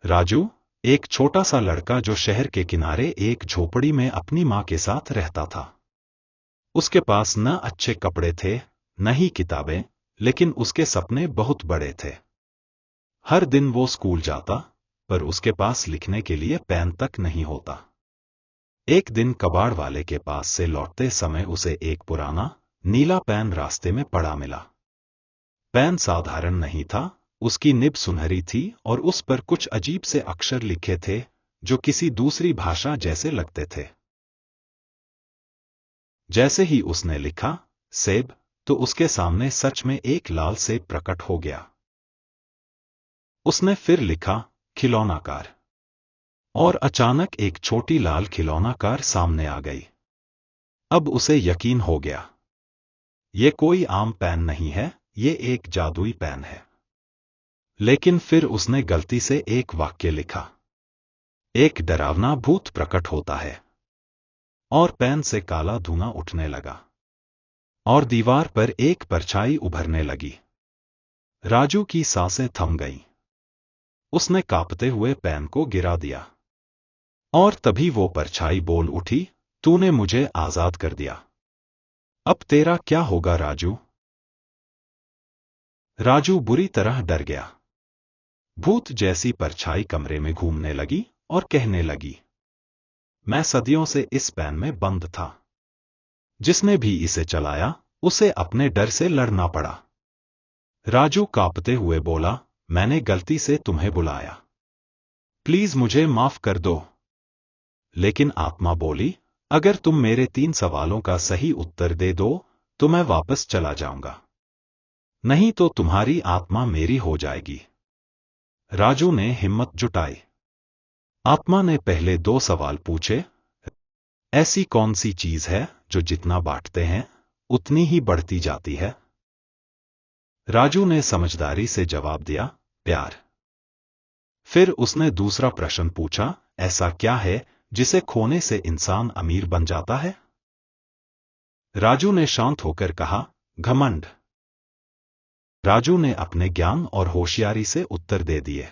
राजू एक छोटा सा लड़का जो शहर के किनारे एक झोपड़ी में अपनी माँ के साथ रहता था। उसके पास न अच्छे कपड़े थे न ही किताबें, लेकिन उसके सपने बहुत बड़े थे। हर दिन वो स्कूल जाता, पर उसके पास लिखने के लिए पेन तक नहीं होता। एक दिन कबाड़ वाले के पास से लौटते समय उसे एक पुराना नीला पेन रास्ते में पड़ा मिला। पेन साधारण नहीं था, उसकी निब सुनहरी थी और उस पर कुछ अजीब से अक्षर लिखे थे जो किसी दूसरी भाषा जैसे लगते थे। जैसे ही उसने लिखा सेब, तो उसके सामने सच में एक लाल सेब प्रकट हो गया। उसने फिर लिखा खिलौना कार, और अचानक एक छोटी लाल खिलौना कार सामने आ गई। अब उसे यकीन हो गया, ये कोई आम पेन नहीं है, ये एक जादुई पेन है। लेकिन फिर उसने गलती से एक वाक्य लिखा, एक डरावना भूत प्रकट होता है, और पेन से काला धुआं उठने लगा और दीवार पर एक परछाई उभरने लगी। राजू की सांसें थम गईं। उसने कांपते हुए पेन को गिरा दिया, और तभी वो परछाई बोल उठी, तूने मुझे आजाद कर दिया। अब तेरा क्या होगा राजू? राजू बुरी तरह डर गया। भूत जैसी परछाई कमरे में घूमने लगी और कहने लगी, मैं सदियों से इस पेन में बंद था। जिसने भी इसे चलाया उसे अपने डर से लड़ना पड़ा। राजू कांपते हुए बोला, मैंने गलती से तुम्हें बुलाया, प्लीज मुझे माफ कर दो। लेकिन आत्मा बोली, अगर तुम मेरे 3 सवालों का सही उत्तर दे दो तो मैं वापस चला जाऊंगा, नहीं तो तुम्हारी आत्मा मेरी हो जाएगी। राजू ने हिम्मत जुटाई। आत्मा ने पहले 2 सवाल पूछे, ऐसी कौन सी चीज है जो जितना बांटते हैं उतनी ही बढ़ती जाती है? राजू ने समझदारी से जवाब दिया, प्यार। फिर उसने दूसरा प्रश्न पूछा, ऐसा क्या है जिसे खोने से इंसान अमीर बन जाता है? राजू ने शांत होकर कहा, घमंड। राजू ने अपने ज्ञान और होशियारी से उत्तर दे दिए।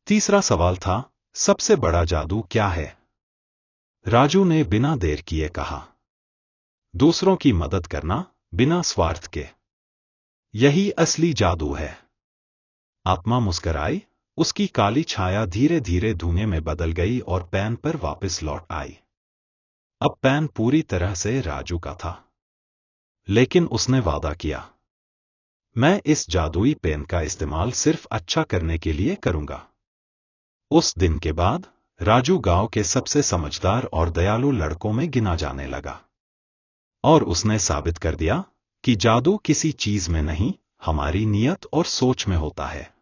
तीसरा सवाल था, सबसे बड़ा जादू क्या है? राजू ने बिना देर किए कहा, दूसरों की मदद करना बिना स्वार्थ के, यही असली जादू है। आत्मा मुस्कराई, उसकी काली छाया धीरे धीरे धुएं में बदल गई और पेन पर वापस लौट आई। अब पेन पूरी तरह से राजू का था, लेकिन उसने वादा किया, मैं इस जादुई पेन का इस्तेमाल सिर्फ अच्छा करने के लिए करूंगा। उस दिन के बाद राजू गांव के सबसे समझदार और दयालु लड़कों में गिना जाने लगा, और उसने साबित कर दिया कि जादू किसी चीज में नहीं, हमारी नियत और सोच में होता है।